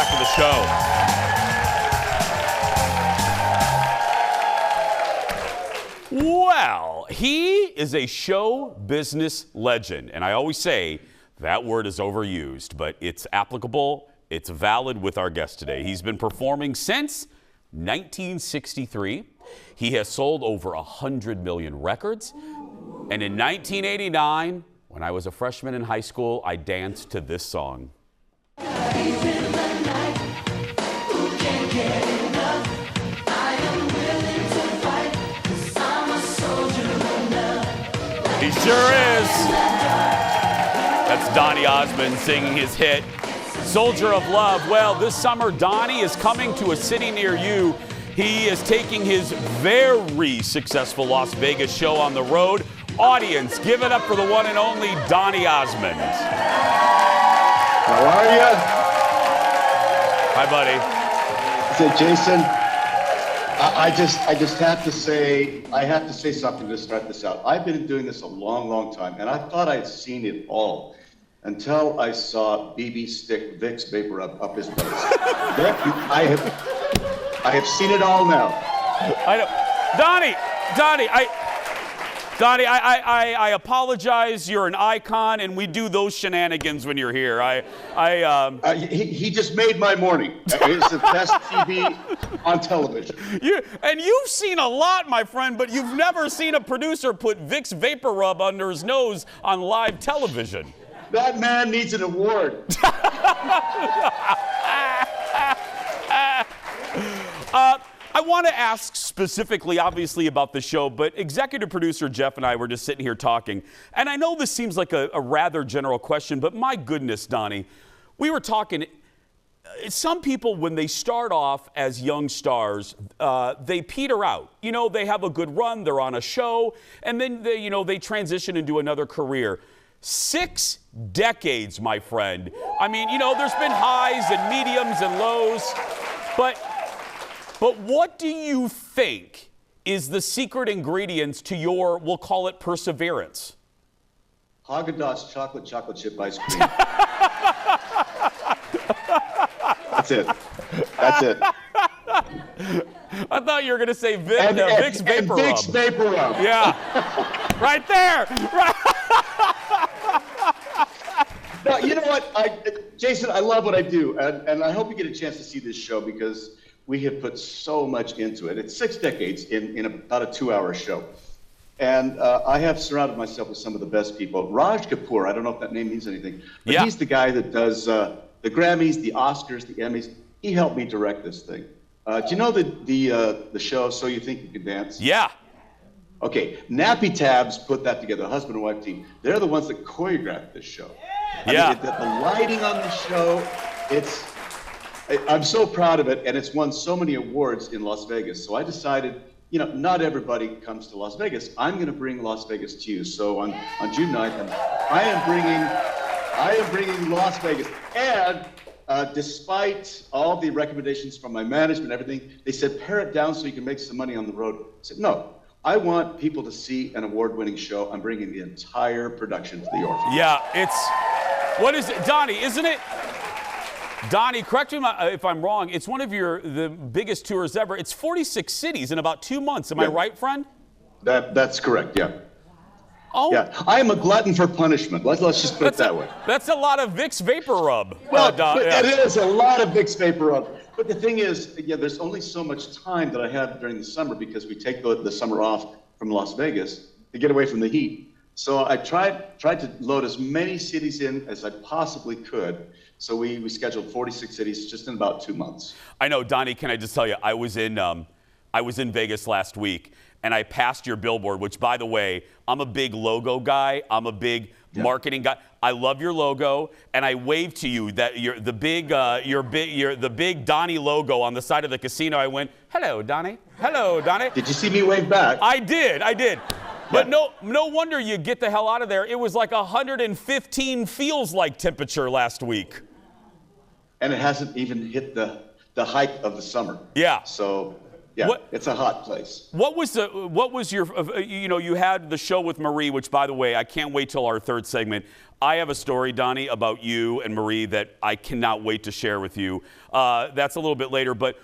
back to the show. Well, he is a show business legend, and I always say that word is overused, but it's applicable, it's valid with our guest today. He's been performing since 1963. He has sold over 100 million records, and in 1989, when I was a freshman in high school, I danced to this song. He sure is. That's Donny Osmond singing his hit, Soldier of Love. Well, this summer, Donny is coming to a city near you. He is taking his very successful Las Vegas show on the road. Audience, give it up for the one and only Donny Osmond. How are you? Hi, buddy. So, Jason, I just have to say something to start this out. I've been doing this a long, long time, and I thought I'd seen it all until I saw BB stick Vicks Vapor up his place. I have seen it all now. I know. Donny, I apologize. You're an icon, and we do those shenanigans when you're here. He just made my morning. It's the best TV on television. You've seen a lot, my friend, but you've never seen a producer put Vicks Vapor Rub under his nose on live television. That man needs an award. I want to ask specifically, obviously, about the show, but executive producer Jeff and I were just sitting here talking, and I know this seems like a rather general question, but my goodness, Donny, we were talking. Some people, when they start off as young stars, they peter out. You know, they have a good run, they're on a show, and then they transition into another career. 6 decades, my friend. I mean, there's been highs and mediums and lows, but what do you think is the secret ingredients to your, we'll call it, perseverance? Haagen-Dazs chocolate chip ice cream. That's it. I thought you were going to say Vicks Vapor Rub. Vicks Vapor Rub. Yeah. Right there. Right. Now, you know what, Jason, I love what I do, and I hope you get a chance to see this show because we have put so much into it. It's 6 decades in about a 2-hour show. And I have surrounded myself with some of the best people. Raj Kapoor, I don't know if that name means anything, but he's the guy that does the Grammys, the Oscars, the Emmys. He helped me direct this thing. Do you know the show, So You Think You Can Dance? Yeah. Okay, Nappy Tabs put that together, the husband and wife team. They're the ones that choreographed this show. Yeah. I mean, the lighting on the show, I'm so proud of it, and it's won so many awards in Las Vegas. So I decided, not everybody comes to Las Vegas. I'm going to bring Las Vegas to you. So on June 9th, I am bringing Las Vegas. And despite all the recommendations from my management and everything, they said, pare it down so you can make some money on the road. I said, no. I want people to see an award-winning show. I'm bringing the entire production to the Orpheum. Yeah, what is it? Donny, isn't it? Donny, correct me if I'm wrong. It's one of the biggest tours ever. It's 46 cities in about 2 months. Am I right, friend? That's correct, yeah. Oh. Yeah, I am a glutton for punishment. Let's just put it that way. That's a lot of Vicks Vapor Rub. Well, it is a lot of Vicks Vapor Rub. But the thing is, there's only so much time that I have during the summer because we take the summer off from Las Vegas to get away from the heat. So I tried to load as many cities in as I possibly could. So we scheduled 46 cities just in about 2 months. I know, Donny, can I just tell you, I was in Vegas last week, and I passed your billboard, which, by the way, I'm a big logo guy. I'm a big marketing guy. I love your logo, and I waved to you that the big Donny logo on the side of the casino. I went, "Hello, Donny. Hello, Donny." Did you see me wave back? I did. But no wonder you get the hell out of there. It was like 115 feels like temperature last week. And it hasn't even hit the height of the summer. Yeah. So Yeah, it's a hot place. What was your, you had the show with Marie, which, by the way, I can't wait till our third segment. I have a story, Donnie, about you and Marie that I cannot wait to share with you. That's a little bit later, but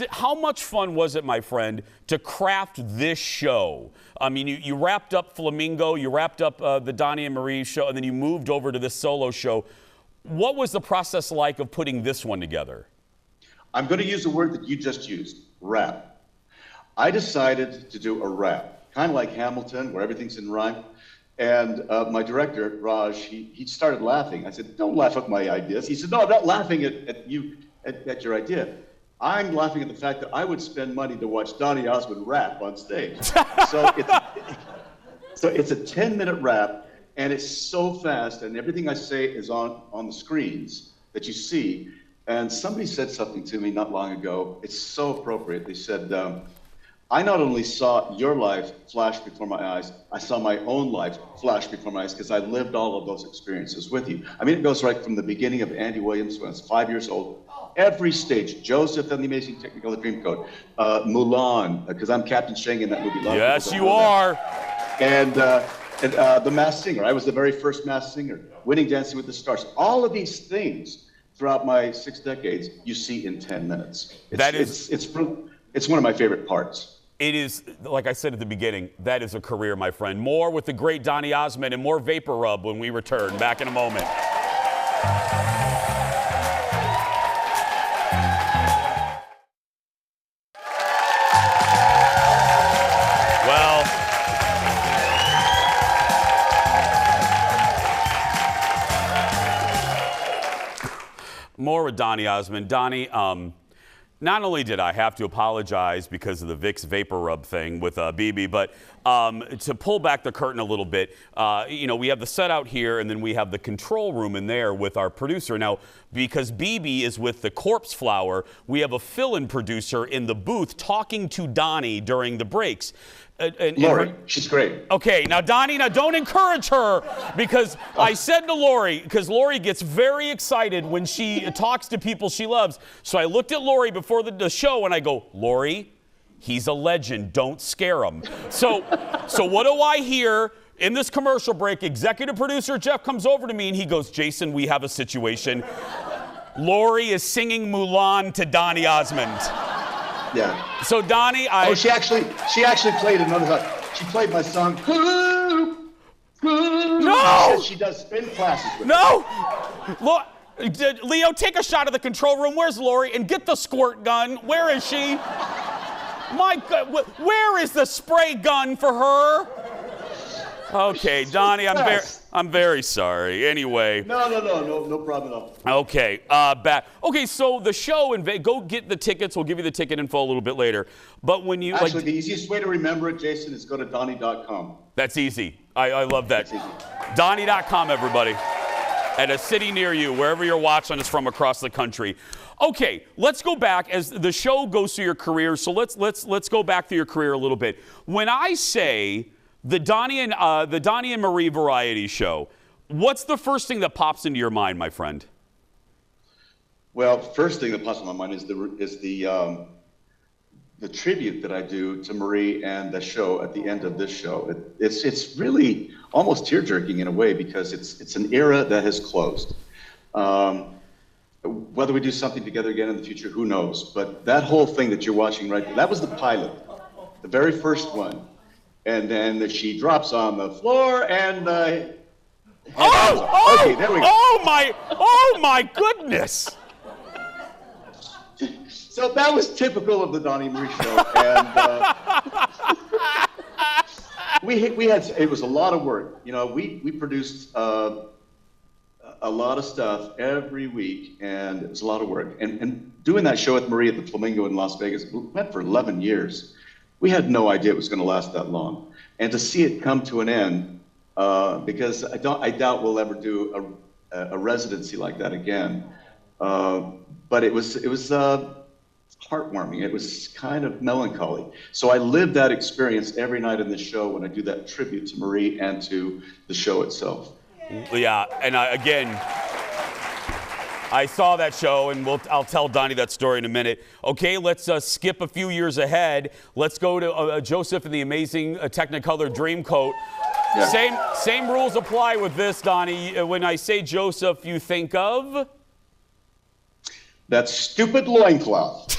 how much fun was it, my friend, to craft this show? I mean, you wrapped up Flamingo, you wrapped up the Donnie and Marie show, and then you moved over to this solo show. What was the process like of putting this one together? I'm going to use a word that you just used, rap. I decided to do a rap, kind of like Hamilton, where everything's in rhyme. And my director, Raj, he started laughing. I said, don't laugh at my ideas. He said, no, I'm not laughing at you, at your idea. I'm laughing at the fact that I would spend money to watch Donny Osmond rap on stage. So it's a 10-minute rap, and it's so fast, and everything I say is on the screens that you see. And somebody said something to me not long ago. It's so appropriate. They said, I not only saw your life flash before my eyes, I saw my own life flash before my eyes because I lived all of those experiences with you. I mean, it goes right from the beginning of Andy Williams when I was 5 years old. Every stage, Joseph and the Amazing Technicolor Dreamcoat, Mulan, because I'm Captain Shang in that movie. Yes, you are. And The Masked Singer. I was the very first Masked Singer. Winning Dancing with the Stars. All of these things throughout my 6 decades, you see in 10 minutes. It's one of my favorite parts. It is, like I said at the beginning, that is a career, my friend. More with the great Donny Osmond and more Vapor Rub when we return. Back in a moment. More with Donny Osmond. Donnie, not only did I have to apologize because of the Vicks Vapor Rub thing with BB, but to pull back the curtain a little bit, we have the set out here and then we have the control room in there with our producer. Now, because BB is with the Corpse Flower, we have a fill-in producer in the booth talking to Donnie during the breaks. Lori, she's great. Okay, now Donnie, don't encourage her because I said to Lori, because Lori gets very excited when she talks to people she loves. So I looked at Lori before the show and I go, Lori, he's a legend. Don't scare him. So what do I hear? In this commercial break, executive producer Jeff comes over to me and he goes, Jason, we have a situation. Lori is singing Mulan to Donny Osmond. Yeah. So Donnie, she actually played another song. She played my song. No! She does spin classes with No! Look, Leo, take a shot of the control room. Where's Lori? And get the squirt gun. Where is she? My God, where is the spray gun for her? Okay, Donnie, I'm very sorry. Anyway. No problem at all. Okay, back. Okay, so the show go get the tickets. We'll give you the ticket info a little bit later. But when you actually, the easiest way to remember it, Jason, is go to Donnie.com. That's easy. I love that. That's easy. Donnie.com, everybody. At a city near you, wherever you're watching us from across the country. Okay, let's go back as the show goes through your career. So let's go back through your career a little bit. When I say the Donnie and Marie variety show, what's the first thing that pops into your mind, my friend? Well, first thing that pops in my mind is the tribute that I do to Marie and the show at the end of this show. It's really almost tear-jerking in a way because it's an era that has closed. Whether we do something together again in the future, who knows? But that whole thing that you're watching right there, that was the pilot, the very first one. And then she drops on the floor and okay, there we go. Oh my goodness. So that was typical of the Donnie Marie show, and we had it was a lot of work. We produced a lot of stuff every week, and it was a lot of work. And doing that show with Marie at the Flamingo in Las Vegas went for 11 years. We had no idea it was going to last that long, and to see it come to an end, because I doubt we'll ever do a residency like that again. But it was heartwarming. It was kind of melancholy. So I live that experience every night in the show when I do that tribute to Marie and to the show itself. Yeah, and I saw that show, and I'll tell Donnie that story in a minute. Okay, let's skip a few years ahead. Let's go to Joseph in the amazing Technicolor Dreamcoat. Yeah. Same rules apply with this, Donnie. When I say Joseph, you think of? That stupid loincloth.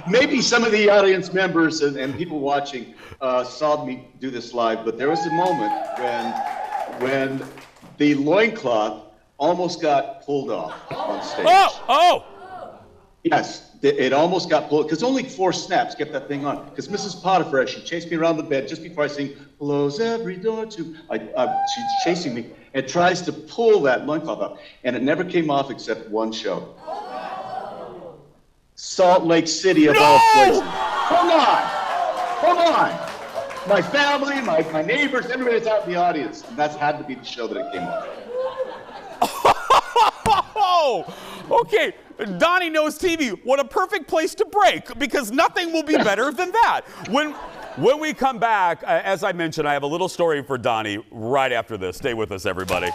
Maybe some of the audience members and people watching saw me do this live, but there was a moment when the loincloth almost got pulled off on stage. Oh! Yes, it almost got pulled, because only 4 snaps kept that thing on. Because Mrs. Potiphar, she chased me around the bed just before I sing, close every door to, she's chasing me, and tries to pull that loincloth off. And it never came off except one show. Salt Lake City of all places. Hold on. My family, my neighbors, everybody's out in the audience. And that's had to be the show that it came off. Oh, okay. Donnie knows TV. What a perfect place to break, because nothing will be better than that. When we come back, as I mentioned, I have a little story for Donnie right after this. Stay with us, everybody.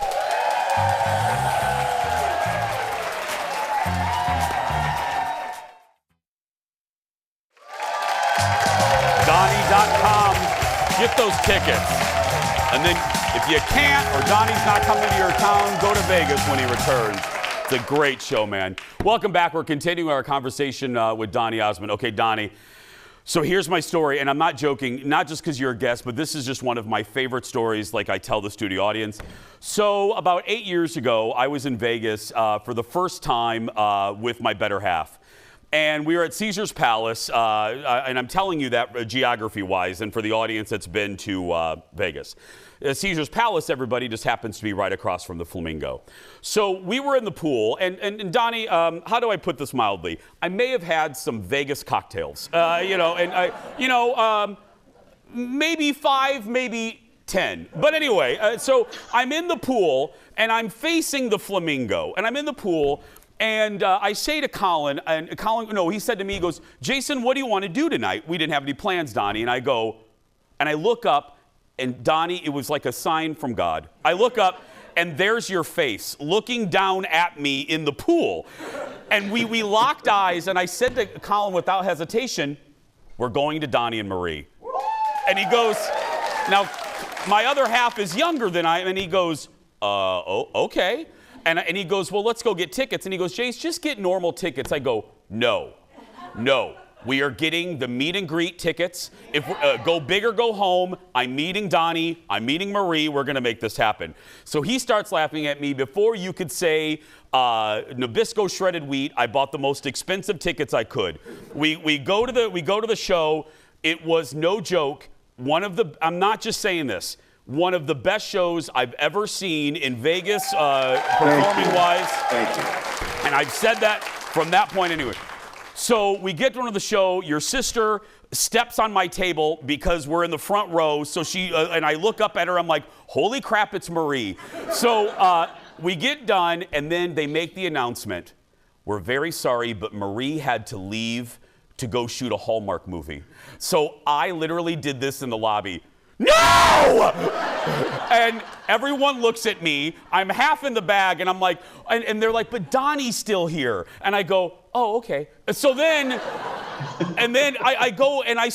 Donnie.com. Get those tickets. And then if you can't, or Donnie's not coming to your town, go to Vegas when he returns. It's a great show, man. Welcome back. We're continuing our conversation with Donny Osmond. Okay, Donnie. So here's my story, and I'm not joking, not just because you're a guest, but this is just one of my favorite stories, like I tell the studio audience. So about 8 years ago, I was in Vegas for the first time with my better half. And we were at Caesar's Palace, and I'm telling you that geography-wise, and for the audience that's been to Vegas. Caesar's Palace, everybody, just happens to be right across from the Flamingo. So we were in the pool, and Donnie, how do I put this mildly? I may have had some Vegas cocktails, maybe 5, maybe 10. But anyway, so I'm in the pool, and I'm facing the Flamingo, and I'm in the pool, and I say to Colin, he said to me, he goes, Jason, what do you want to do tonight? We didn't have any plans, Donnie. And I go, and I look up, and Donnie, it was like a sign from God. I look up, and there's your face looking down at me in the pool. And we locked eyes, and I said to Colin without hesitation, we're going to Donnie and Marie. And he goes, now, my other half is younger than I am, and he goes, okay. And he goes, well, let's go get tickets. And he goes, Jace, just get normal tickets. I go, no. We are getting the meet and greet tickets. If go big or go home, I'm meeting Donnie, I'm meeting Marie, we're gonna make this happen. So he starts laughing at me. Before you could say Nabisco shredded wheat, I bought the most expensive tickets I could. We go to the show. It was no joke. I'm not just saying this, one of the best shows I've ever seen in Vegas, performing-wise. Thank you. And I've said that from that point anyway. So we get to the show. Your sister steps on my table because we're in the front row. So she and I look up at her. I'm like, holy crap, it's Marie. So we get done, and then they make the announcement. We're very sorry, but Marie had to leave to go shoot a Hallmark movie. So I literally did this in the lobby. No! And everyone looks at me. I'm half in the bag, and I'm like, and they're like, but Donnie's still here. And I go, oh, okay. So then, I go and I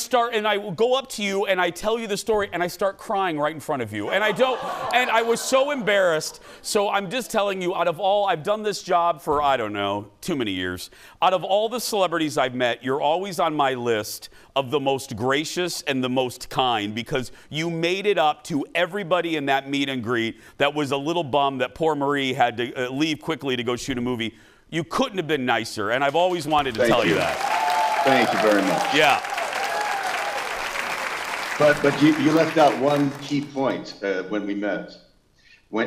go up to you and I tell you the story and I start crying right in front of you. And I was so embarrassed. So I'm just telling you, I've done this job for, I don't know, too many years. Out of all the celebrities I've met, you're always on my list of the most gracious and the most kind, because you made it up to everybody in that meet and greet that was a little bummed that poor Marie had to leave quickly to go shoot a movie. You couldn't have been nicer, and I've always wanted to tell you that. Thank you very much. Yeah. But you left out one key point when we met.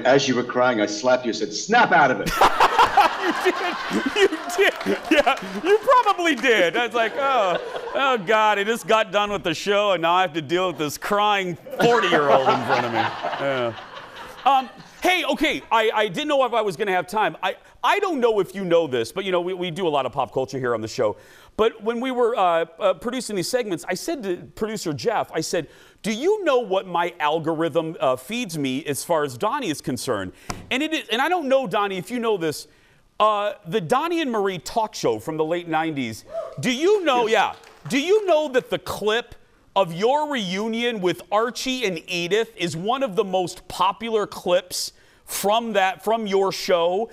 As you were crying, I slapped you and said, snap out of it. You did. Yeah, you probably did. I was like, oh God, I just got done with the show, and now I have to deal with this crying 40-year-old in front of me. Yeah. Hey, okay, I didn't know if I was going to have time. I don't know if you know this, but, we do a lot of pop culture here on the show. But when we were producing these segments, I said to producer Jeff, I said, do you know what my algorithm feeds me as far as Donnie is concerned? And it is, and I don't know, Donnie, if you know this, the Donnie and Marie talk show from the late 90s. Do you know, do you know that the clip of your reunion with Archie and Edith is one of the most popular clips from your show?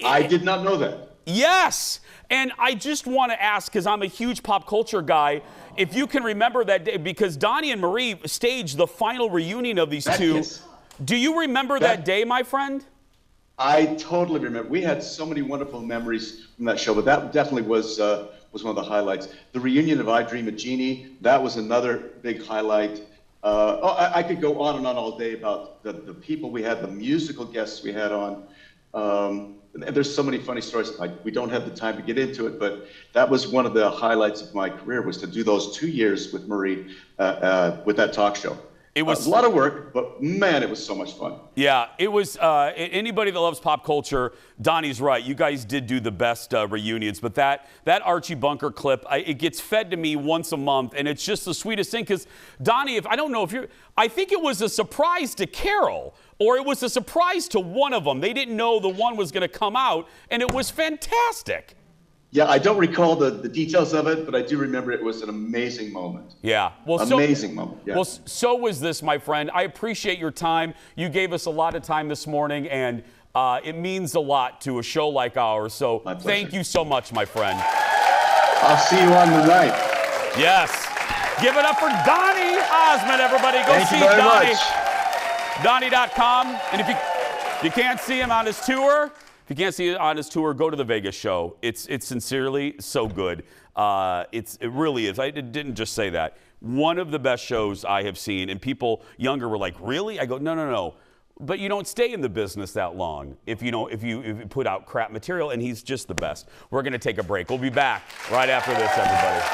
I did not know that. Yes. And I just want to ask, because I'm a huge pop culture guy, if you can remember that day, because Donnie and Marie staged the final reunion of these two. Yes. Do you remember that day, my friend? I totally remember. We had so many wonderful memories from that show, but that definitely was one of the highlights. The reunion of I Dream a Genie, that was another big highlight. I could go on and on all day about the people we had, the musical guests we had on. And there's so many funny stories. We don't have the time to get into it, but that was one of the highlights of my career, was to do those 2 years with Marie with that talk show. It was a lot of work, but man, it was so much fun. Yeah, it was. Anybody that loves pop culture, Donnie's right. You guys did do the best reunions, but that Archie Bunker clip, it gets fed to me once a month, and it's just the sweetest thing. Because Donnie, I think it was a surprise to Carol, or it was a surprise to one of them. They didn't know the one was going to come out, and it was fantastic. Yeah, I don't recall the details of it, but I do remember it was an amazing moment. Yeah. Well, amazing moment. Yeah. Well, so was this, my friend. I appreciate your time. You gave us a lot of time this morning, and it means a lot to a show like ours. So thank you so much, my friend. I'll see you on the night. Yes. Give it up for Donny Osmond, everybody. Go see Donnie. Donnie.com. And if you can't see him on his tour, if you can't see it on his tour, go to the Vegas show. It's sincerely so good. It really is. I didn't just say that. One of the best shows I have seen, and people younger were like, "Really?" I go, "No. But you don't stay in the business that long if you put out crap material." And he's just the best. We're gonna take a break. We'll be back right after this, everybody.